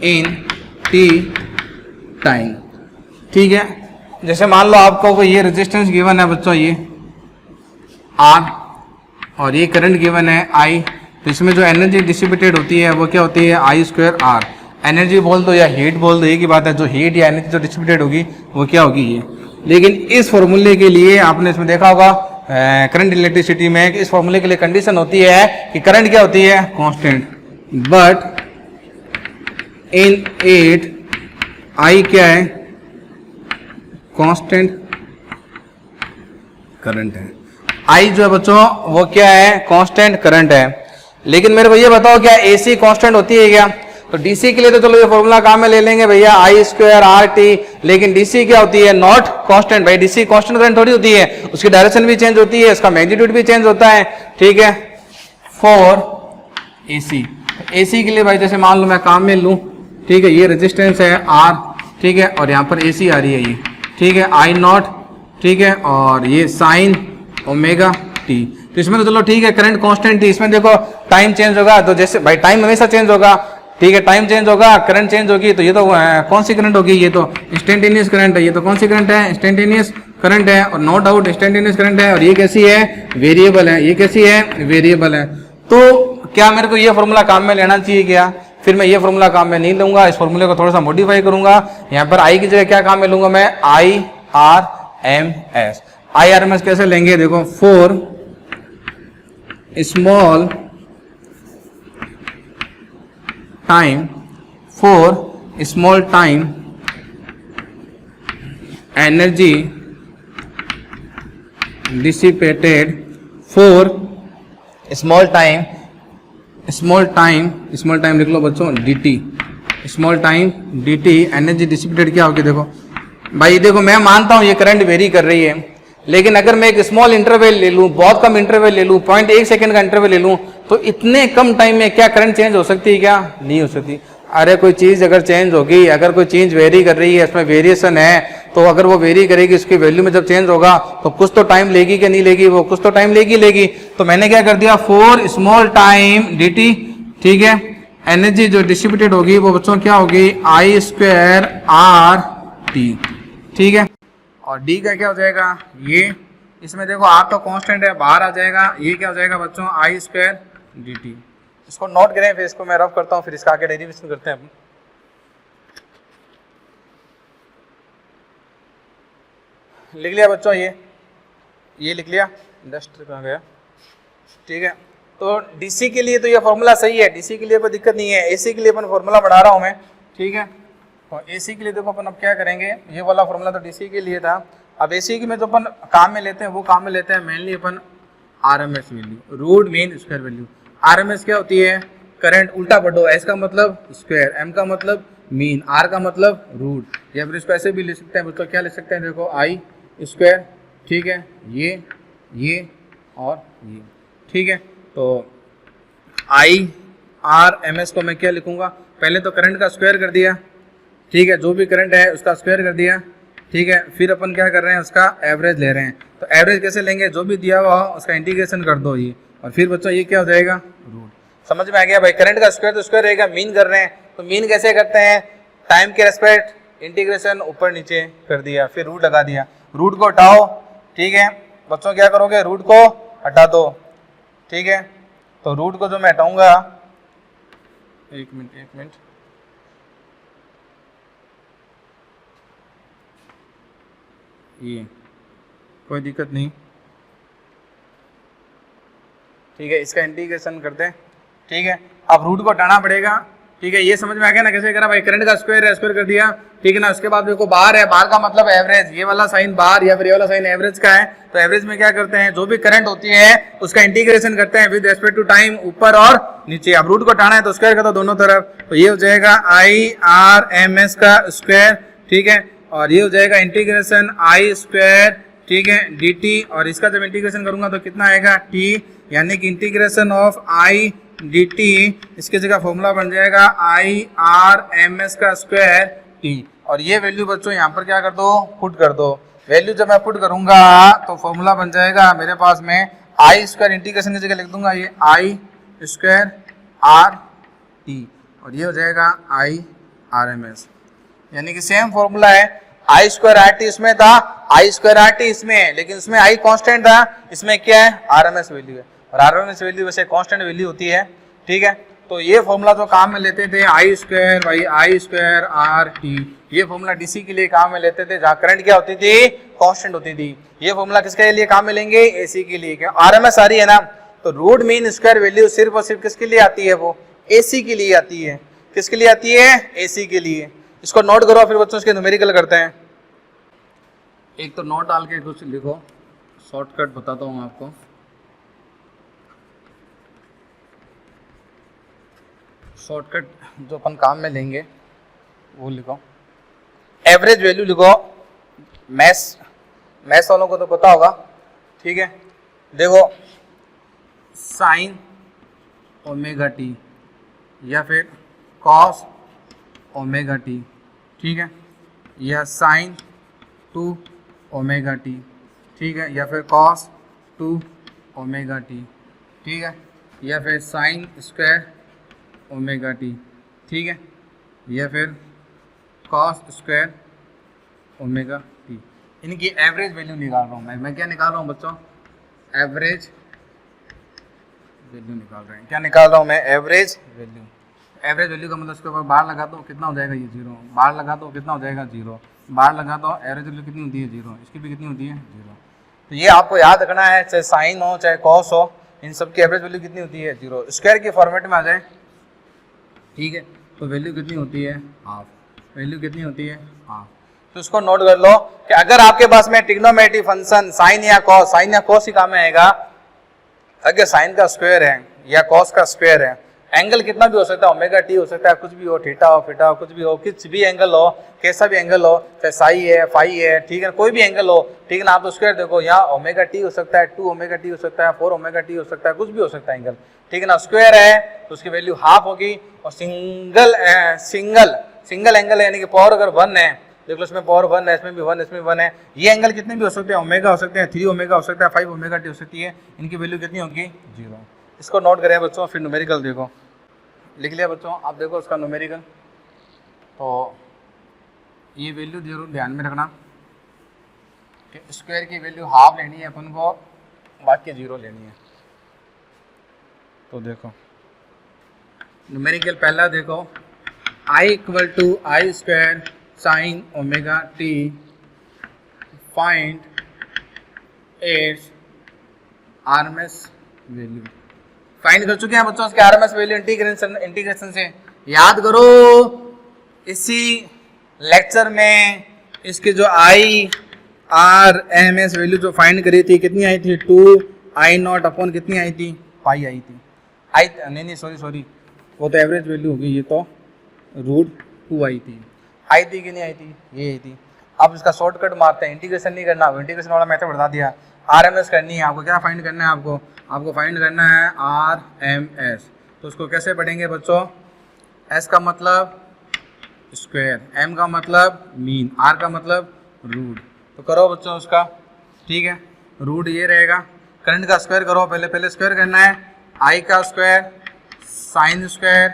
in T time. ठीक है, जैसे मान लो आपको कोई ये रेजिस्टेंस गिवन है बच्चों, ये R और ये करंट गिवन है I, तो इसमें जो एनर्जी डिसिपेटेड होती है वो क्या होती है, I²R। एनर्जी बोल दो या हीट बोल दो, एक ही बात है, जो हीट या एनर्जी जो डिसिपेटेड होगी वो क्या होगी ये। लेकिन इस फॉर्मूले के लिए आपने इसमें देखा होगा करंट इलेक्ट्रिसिटी में, इस फॉर्मूले के लिए कंडीशन होती है कि करंट क्या होती है, constant, but in it I क्या है, कांस्टेंट करंट है। I जो है बच्चों वो क्या है, कांस्टेंट करंट है। लेकिन मेरे को ये बताओ क्या AC कांस्टेंट होती है क्या? तो DC के लिए तो चलो ये फॉर्मूला काम में ले लेंगे भैया, I²RT, लेकिन DC क्या होती है, नॉट कांस्टेंट। भाई DC कांस्टेंट करंट थोड़ी होती है, उसकी डायरेक्शन भी चेंज होती है, इसका मैग्नीट्यूड भी चेंज होता है, ठीक है। फॉर AC, AC के लिए भाई जैसे मान लो मैं काम में लूँ, ठीक है, ये रेजिस्टेंस है R, ठीक है, और यहाँ पर AC आ रही है ये, ठीक है, I0, ठीक है, और ये साइन ओमेगा T। तो इसमें तो चलो ठीक है करंट कांस्टेंट थी, इसमें देखो टाइम चेंज होगा, तो जैसे भाई टाइम हमेशा चेंज होगा, ठीक है, टाइम चेंज होगा, करंट चेंज होगी, तो ये तो कौन सी करंट होगी, ये तो इंस्टेंटेनियस करंट है। ये तो कौन सी करंट है, इंस्टेंटेनियस करंट है, और नो डाउट इंस्टेंटेनियस करंट है। और ये कैसी है, वेरिएबल है, ये कैसी है, वेरिएबल है। तो क्या मेरे को ये फॉर्मूला काम में लेना चाहिए क्या? फिर मैं ये फॉर्मूला काम में नहीं लूंगा, इस फॉर्मूले को थोड़ा सा मॉडिफाई करूंगा। यहाँ पर आई की जगह क्या काम में लूंगा मैं, IRMS। IRMS कैसे लेंगे, देखो, for small time, for small time energy dissipated, for small time, small time लिख लो बच्चों, DT, small time DT, energy dissipated क्या होगी, देखो भाई, देखो मैं मानता हूं ये करंट वेरी कर रही है, लेकिन अगर मैं एक स्मॉल इंटरवल ले लूं, बहुत कम इंटरवल ले लूं, 0.1 सेकंड का इंटरवल ले लूं, तो इतने कम टाइम में क्या करंट चेंज हो सकती है क्या? नहीं हो सकती। अरे कोई चीज अगर चेंज होगी, अगर कोई चीज वेरी कर रही है, इसमें वेरिएशन है, तो अगर वो वेरी करेगी, उसकी वैल्यू में जब चेंज होगा तो कुछ तो टाइम लेगी कि नहीं लेगी, वो कुछ तो टाइम लेगी। तो मैंने क्या कर दिया, फॉर स्मॉल टाइम DT, ठीक है, एनर्जी जो डिस्ट्रीब्यूटेड होगी वो बच्चों क्या होगी, I²RT, ठीक है। और D का क्या हो जाएगा, ये इसमें देखो R तो कांस्टेंट है, बाहर आ जाएगा, ये क्या हो जाएगा बच्चों, I²DT। इसको नोट करें, फिर इसको मैं रफ करता हूँ, फिर इसका आगे डेरिवेशन करते हैं अपन। लिख लिया बच्चों, ये लिख लिया, इंडस्ट्री कहाँ गया, ठीक है। तो डीसी के लिए तो ये फॉर्मूला सही है, डीसी के लिए कोई दिक्कत नहीं है। एसी के लिए अपन फॉर्मूला बढ़ा रहा हूँ मैं, ठीक है। तो एसी के लिए देखो अपन अब क्या करेंगे, ये वाला फॉर्मूला तो डीसी के लिए था, अब एसी की में जो अपन काम में लेते हैं वो काम में लेते हैं मेनली अपन RMS value, root mean square value. RMS क्या होती है, करंट, उल्टा पढ़ो, एस का मतलब स्क्वायर, एम का मतलब मीन, आर का मतलब रूट, या फिर इसको ऐसे भी लिख सकते हैं बच्चों, क्या लिख सकते हैं, देखो आई स्क्वायर, ठीक है, ये और ये, ठीक है। तो आई आर एम एस को मैं क्या लिखूंगा, पहले तो करंट का स्क्वायर कर दिया, ठीक है, जो भी करंट है उसका स्क्वायर कर दिया, ठीक है। फिर अपन क्या कर रहे हैं, उसका एवरेज ले रहे हैं। तो एवरेज कैसे लेंगे, जो भी दिया हुआ हो उसका इंटीग्रेशन कर दो ये, और फिर बच्चों ये क्या हो जाएगा, रूट। समझ में आ गया भाई, करंट का स्क्वायर तो स्क्वायर रहेगा, मीन कर रहे हैं तो मीन कैसे करते हैं, टाइम के रेस्पेक्ट इंटीग्रेशन ऊपर नीचे कर दिया, फिर रूट लगा दिया, रूट को हटाओ, ठीक है बच्चों, क्या करोगे, रूट को हटा दो, ठीक है। तो रूट को जो मैं हटाऊंगा, एक मिनट, ये कोई दिक्कत नहीं, ठीक है, इसका इंटीग्रेशन करते हैं, ठीक है। अब रूट को हटाना पड़ेगा, ठीक है। ये समझ में आ गया ना कैसे करा भाई, करंट का स्क्वायर है, स्क्वायर कर दिया, ठीक है ना। उसके बाद देखो बार है, बार का मतलब एवरेज, ये वाला साइन बार या फिर ये वाला साइन एवरेज का है। तो एवरेज में क्या करते हैं, जो भी करंट होती है उसका इंटीग्रेशन करते हैं विद रेस्पेक्ट टू टाइम, ऊपर और नीचे। अब रूट को हटाना है तो स्क्वायर कर दो दोनों तरफ, तो ये हो जाएगा आई आर एम एस का स्क्वायर, ठीक है, और ये हो जाएगा इंटीग्रेशन आई स्क्वायर, ठीक है, डी टी, और इसका जब इंटीग्रेशन करूंगा तो कितना आएगा, टी, यानी कि integration of I D T, इसकी जगह फॉर्मूला बन जाएगा आई आर एम एस का स्क्वायर टी। और ये वैल्यू बच्चों यहाँ पर क्या कर दो, पुट कर दो। वैल्यू जब मैं पुट करूंगा तो फॉर्मूला बन जाएगा मेरे पास में आई स्क्वायर, इंटीग्रेशन की जगह लिख दूंगा ये आई स्क्वायर आर टी, और ये हो जाएगा आई आर एम एस, यानी कि सेम फॉर्मूला है। आई स्क्वायर आर टी इसमें था, आई स्क्वायर आर टी इसमें है, लेकिन इसमें आई कांस्टेंट था, इसमें क्या है, आरएमएस वैल्यू है, और आरएमएस वैल्यू वैसे कांस्टेंट वैल्यू होती है, ठीक है। तो ये फॉर्मूला जो काम में लेते थे I square by I square R T, ये फॉर्मूला डीसी के लिए काम में लेते थे, जहाँ करंट क्या होती थी, कांस्टेंट होती थी। ये फॉर्मूला किसके लिए काम में लेंगे, एसी के लिए। क्या आरएमएस आ रही है ना, तो रूट मीन स्क्वायर वैल्यू सिर्फ और सिर्फ किसके लिए आती है, वो एसी के लिए आती है। किसके लिए आती है, एसी के लिए। इसको नोट करो, फिर बच्चों इसके न्यूमेरिकल करते हैं। एक तो नोट डाल के कुछ लिखो, शॉर्टकट बताता हूँ आपको। शॉर्टकट जो अपन काम में लेंगे वो लिखो, एवरेज वैल्यू लिखो, मैथ्स वालों को तो पता होगा, ठीक है। देखो साइन ओमेगा टी या फिर कॉस ओमेगा टी, ठीक है, या साइन 2 ओमेगा टी, ठीक है, या फिर कॉस 2 ओमेगा टी, ठीक है, या फिर साइन स्क्वायर ओमेगा टी, ठीक है, या फिर कॉस स्क्वायर ओमेगा टी। इनकी एवरेज वैल्यू निकाल रहा हूँ मैं क्या निकाल रहा हूँ बच्चों, एवरेज वैल्यू निकाल रहे हैं। क्या निकाल रहा हूँ मैं, एवरेज वैल्यू। एवरेज वैल्यू का मतलब उसके ऊपर बार लगा दो, कितना हो जाएगा ये 0, बार लगा दो कितना हो जाएगा 0, बार लगा दो, एवरेज वैल्यू कितनी होती है 0, इसकी भी कितनी होती है 0। तो ये आपको याद रखना है, चाहे साइन हो चाहे कॉस हो, इन सब की एवरेज वैल्यू कितनी होती है 0। स्क्वायर के फॉर्मेट में आ जाए, ठीक है, तो वैल्यू कितनी होती है हाफ, वैल्यू कितनी होती है हाफ। तो इसको नोट कर लो कि अगर आपके पास में ट्रिग्नोमेट्री फंक्शन साइन या कॉस ही काम में आएगा, अगर साइन का स्क्वायर है या कॉस का स्क्वायर है, एंगल कितना भी हो सकता है, ओमेगा टी हो सकता है, कुछ भी हो, थीटा हो, फीटा हो, कुछ भी हो, किस भी एंगल हो, कैसा भी एंगल हो, चाहे साई है फाई है, ठीक है, कोई भी एंगल हो, ठीक है ना। आप तो स्क्वायर देखो, यहाँ ओमेगा टी हो सकता है, 2 ओमेगा टी हो सकता है, 4 ओमेगा टी हो सकता है, कुछ भी हो सकता है एंगल, ठीक है ना। स्क्वायर है तो उसकी वैल्यू हाफ होगी, और सिंगल एंगल है, यानी कि पावर अगर 1 है, देख लो इसमें पावर 1 है, इसमें भी 1, इसमें 1 है, ये एंगल कितने भी हो सकते हैं, ओमेगा हो सकते हैं, 3 ओमेगा हो सकता है, 5 ओमेगा टी हो सकती है, इनकी वैल्यू कितनी होगी 0। इसको नोट करें बच्चों, फिर न्यूमेरिकल देखो, लिख लिया बच्चों, आप देखो उसका न्यूमेरिकल। तो ये वैल्यू जरूर ध्यान में रखना कि स्क्वायर की वैल्यू हाफ लेनी है अपन को, बाकी 0 लेनी है। तो देखो न्यूमेरिकल पहला देखो, I = I² sign omega T find its RMS value. Find कर चुके हैं बच्चों इसके आरएमएस वैल्यू इंटीग्रेशन से। याद करो इसी लेक्चर में इसके जो I R M S value जो फाइंड करी थी कितनी आई थी, 2I0 अपॉन कितनी आई थी, पाई आई थी। नहीं सॉरी वो तो एवरेज वैल्यू होगी, ये तो √2 आई थी। आई थी कि नहीं आई थी, ये आई थी। अब इसका शॉर्टकट मारते हैं, इंटीग्रेशन नहीं करना, इंटीग्रेशन वाला मेथड बता दिया। आरएमएस करनी है आपको, क्या फाइंड करना है आपको फाइंड करना है आरएमएस। तो उसको कैसे पढ़ेंगे बच्चों, एस का मतलब स्क्वायर, एम का मतलब मीन, आर का मतलब रूट। तो करो बच्चों उसका, ठीक है। रूट ये रहेगा, करंट का स्क्वायर करो, पहले स्क्वायर करना है, आई का square sine square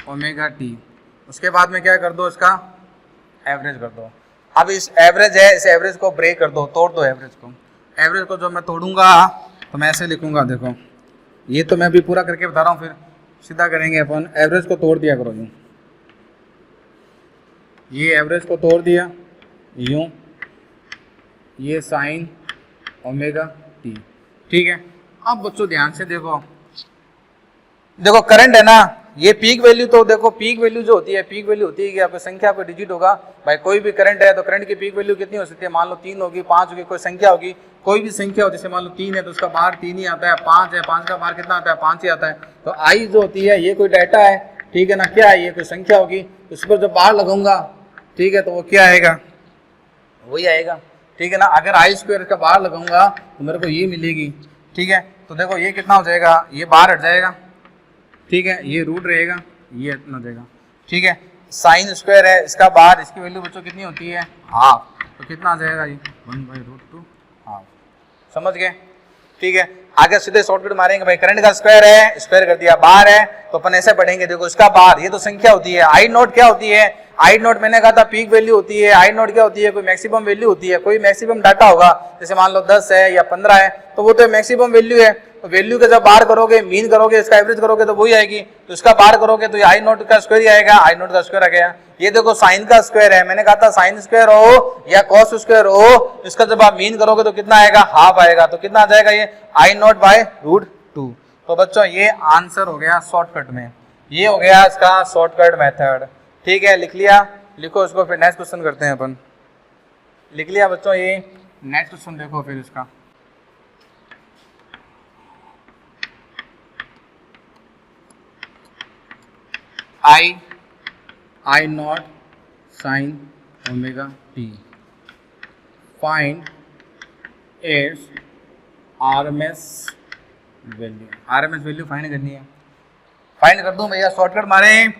omega T. उसके बाद में क्या कर दो, इसका एवरेज कर दो। अब इस एवरेज है, इस एवरेज को ब्रेक कर दो, तोड़ दो एवरेज को। एवरेज को जो मैं तोड़ूंगा तो मैं ऐसे लिखूंगा, देखो ये तो मैं अभी पूरा करके बता रहा हूँ, फिर सीधा करेंगे अपन। एवरेज को तोड़ दिया करो यूँ, ये एवरेज को तोड़ दिया यूँ, ये साइन ओमेगा टी, ठीक है। अब बच्चों ध्यान से देखो करंट है ना, ये पीक वैल्यू, तो देखो पीक वैल्यू जो होती है, पीक वैल्यू होती है कि आपकी संख्या कोई डिजिट होगा भाई, कोई भी करंट है तो करंट की पीक वैल्यू कितनी हो सकती है, मान लो 3 होगी, 5 होगी, कोई संख्या होगी, कोई भी संख्या हो, जैसे मान लो 3 है तो उसका बाहर 3 ही आता है, 5 है 5 का बाहर कितना आता है, 5 ही आता है। तो आई जो होती है ये कोई डाटा है, ठीक है ना, क्या है ये कोई संख्या होगी, उस पर जब बाहर लगाऊंगा, ठीक है, तो वो क्या आएगा, वही आएगा, ठीक है ना। अगर आई स्क्वायर का बाहर लगाऊंगा तो मेरे को ये मिलेगी, ठीक है। तो देखो ये कितना हो जाएगा, ये बाहर हट जाएगा, ठीक है, ये रूट रहेगा, ये इतना देगा, ठीक है। साइन स्क्वायर है, इसका बाहर, इसकी वैल्यू बच्चों कितनी होती है, हाफ, तो कितना आ जाएगा ये 1/√2 हाफ, समझ गए, ठीक है। आगे सीधे शॉर्टकट मारेंगे भाई, करंट का स्क्वायर है, स्क्वायर कर दिया, बाहर है तो अपन ऐसे पढ़ेंगे, देखो इसका बाहर, ये तो संख्या होती है, आई नोट क्या होती है, आई नोट मैंने कहा था पीक वैल्यू होती है, आई नोट क्या होती है, कोई मैक्सिमम वैल्यू होती है, कोई मैक्सिमम डाटा होगा, जैसे मान लो 10 है या 15 है तो वो तो मैक्सिमम वैल्यू है। तो वैल्यू के जब बाहर करोगे, मीन करोगे, इसका एवरेज करोगे तो वही आएगी, तो इसका बाहर करोगे तो ये आई नोट का स्क्वायर ही आएगा, आई नोट का स्क्वायर आ गया। ये देखो साइन का स्क्वायर है, मैंने कहा था साइन स्क्वायर हो या कॉस स्क्वायर हो, इसका जब आप मीन करोगे तो कितना आएगा, हाफ आएगा, तो कितना आ जाएगा ये I0/√2। तो बच्चों ये आंसर हो गया शॉर्टकट में, ये हो गया इसका शॉर्टकट मेथड, ठीक है। लिख लिया, लिखो इसको, फिर नेक्स्ट क्वेश्चन करते हैं अपन। लिख लिया बच्चों, ये नेक्स्ट क्वेश्चन देखो फिर इसका, I0 sin omega T, find its RMS value. RMS value find करनी है, फाइंड कर दूं भैया, शॉर्टकट मारे,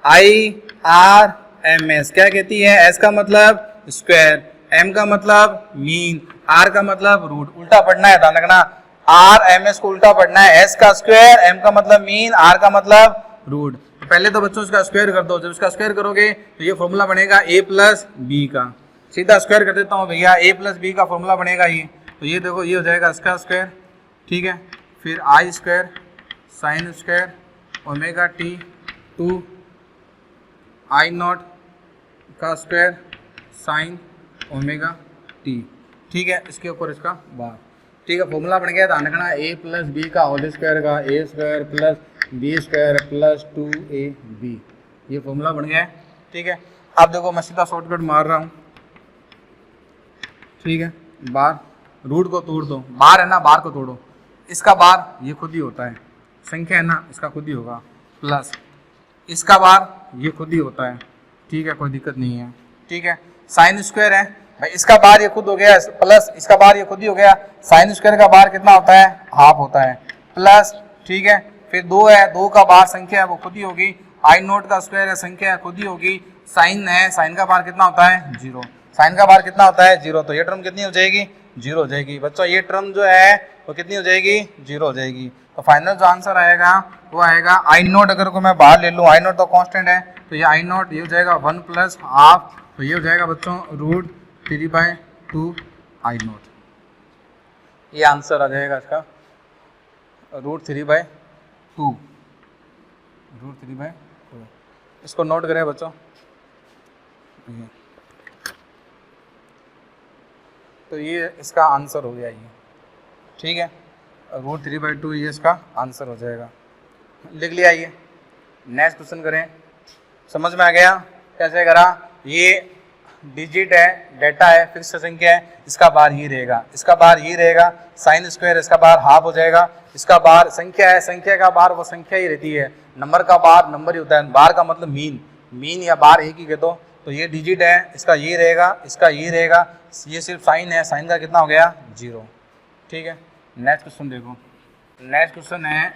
IRMS क्या कहती है, एस का मतलब स्क्वायर, एम का मतलब मीन, आर का मतलब रूट, उल्टा पढ़ना है, ध्यान रखना, RMS को उल्टा पढ़ना है, एस का स्क्वायर, एम का मतलब मीन, आर का मतलब रूट। तो पहले तो बच्चों इसका स्क्वायर कर दो, जब इसका स्क्वायर करोगे तो ये फॉर्मूला बनेगा A+B का, सीधा स्क्वायर कर देता हूँ भैया, A+B का फॉर्मूला बनेगा ये, तो ये देखो ये हो जाएगा इसका स्क्वायर, ठीक है, फिर I square sine square omega T 2I0 का स्क्वायर साइन ओमेगा टी, ठीक है, इसके ऊपर इसका बार, ठीक है, फॉर्मूला बन गया, ध्यान रखना A+B का होल स्क्वायर का A² + B² + 2AB, ये फॉर्मूला बन गया है, ठीक है। अब देखो मैं सीधा शॉर्टकट मार रहा हूँ, ठीक है, बार, रूट को तोड़ दो, बार है ना, बार को तोड़ो, इसका बार ये खुद ही होता है, संख्या है ना, इसका खुद ही होगा, प्लस इसका बार ये खुद ही होता है, ठीक है, कोई दिक्कत नहीं है, ठीक है। साइन स्क्वायर है भाई, इसका बार ये खुद हो गया, प्लस इसका बार ये खुद ही हो गया, साइन स्क्वायर का बार कितना होता है, हाफ होता है, प्लस, ठीक है, फिर 2 है, 2 का बार संख्या है वो खुद ही होगी, I0 का स्क्वायर है, संख्या है खुद ही होगी, साइन है, साइन का बार कितना होता है 0, साइन का बार कितना होता है 0, तो ये टर्म कितनी हो जाएगी, 0 हो जाएगी बच्चों, ये टर्म जो है वो कितनी हो जाएगी, 0 हो जाएगी। तो फाइनल जो आंसर आएगा वो आएगा I0, अगर को मैं बाहर ले लूँ, I0 तो कांस्टेंट है, तो ये I0 ये हो जाएगा 1 + हाफ, तो ये हो जाएगा बच्चों √3/2 I0, ये आंसर आ जाएगा इसका √3/2, इसको नोट करें बच्चों। तो ये इसका आंसर हो गया ये, ठीक है। √3/2 ये इसका आंसर हो जाएगा, लिख लिया। ये नेक्स्ट क्वेश्चन करें, समझ में आ गया कैसे करा। ये डिजिट है, डेटा है, फिक्स संख्या है, इसका बार ये रहेगा, इसका बार ये रहेगा, साइन स्क्वायर इसका बार हाफ हो जाएगा, इसका बार संख्या है, संख्या का बार वो संख्या ही रहती है, नंबर का बार नंबर ही होता है, बार का मतलब मीन या बार एक ही कह दो। तो ये डिजिट है, इसका ये रहेगा, इसका ये रहेगा, ये सिर्फ साइन है, साइन का कितना हो गया 0, ठीक है। नेक्स्ट क्वेश्चन देखो, नेक्स्ट क्वेश्चन है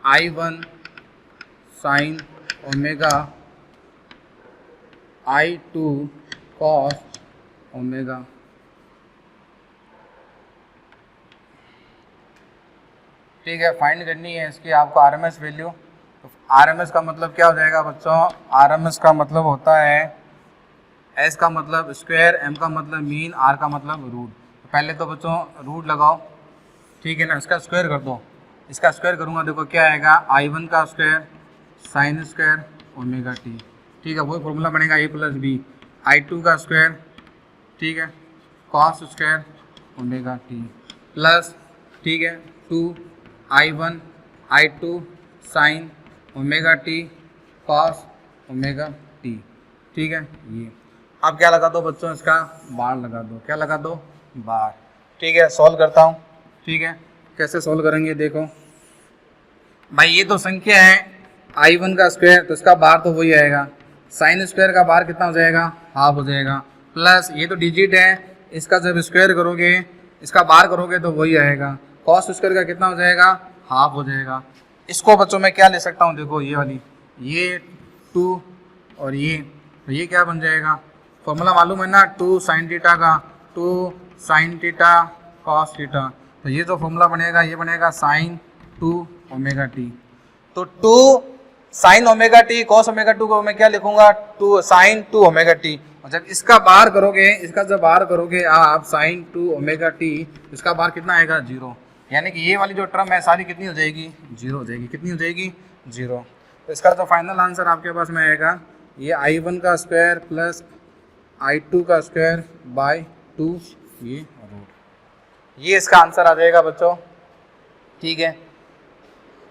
I1 sine omega I2 cos omega. ठीक है, फाइंड करनी है इसकी आपको RMS वैल्यू। तो RMS का मतलब क्या हो जाएगा बच्चों, RMS का मतलब होता है S का मतलब स्क्वायर, M का मतलब मीन, R का मतलब रूट। तो पहले तो बच्चों रूट लगाओ, ठीक है ना, इसका स्क्वायर कर दो, इसका स्क्वायर करूँगा देखो क्या आएगा, I1 का square sine square omega T, ठीक है, वही फॉर्मूला बनेगा A + B। I2 का स्क्वायर, ठीक है, cos square omega T plus, ठीक है, 2I1 I2 sign omega T cos omega T, ठीक है। ये अब क्या लगा दो बच्चों, इसका बार लगा दो, क्या लगा दो, बार, ठीक है। सॉल्व करता हूँ, ठीक है, कैसे सॉल्व करेंगे देखो भाई, ये तो संख्या है I1 का स्क्वायर, तो इसका बार तो वही आएगा, साइन स्क्वायर का बार कितना हो जाएगा, हाफ हो जाएगा, प्लस ये तो डिजिट है, इसका जब स्क्वायर करोगे, इसका बार करोगे तो वही आएगा, कॉस स्क्वायर का कितना हो जाएगा, हाफ हो जाएगा। इसको बच्चों मैं क्या ले सकता हूँ, देखो ये वाली, ये 2 और ये, तो ये क्या बन जाएगा, फॉर्मूला मालूम है ना, 2 साइन थीटा का, 2 साइन थीटा कॉस थीटा, तो ये जो फॉर्मूला बनेगा ये बनेगा साइन 2 ओमेगा टी। तो 2 sign omega T cos omega 2 को मैं क्या लिखूंगा, 2 साइन 2 ओमेगा टी। और जब इसका बार करोगे, इसका जब बार करोगे आप साइन 2 ओमेगा टी, इसका बार कितना आएगा 0, यानी कि ये वाली जो टर्म है सारी कितनी हो जाएगी, 0 हो जाएगी, कितनी हो जाएगी 0। तो इसका जो फाइनल आंसर आपके पास में आएगा, ये I1 का स्क्वायर प्लस I2 का स्क्वायर बाय 2 ये रूट, ये इसका आंसर आ जाएगा बच्चों, ठीक है।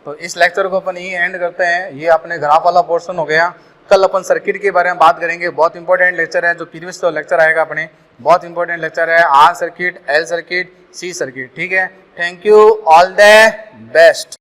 तो इस लेक्चर को अपन यही एंड करते हैं, ये अपने ग्राफ वाला पोर्शन हो गया। कल अपन सर्किट के बारे में बात करेंगे, बहुत इंपॉर्टेंट लेक्चर है, जो प्रीवियस तो लेक्चर आएगा अपने, बहुत इंपॉर्टेंट लेक्चर है, R circuit, L circuit, C circuit, ठीक है। Thank you, all the best.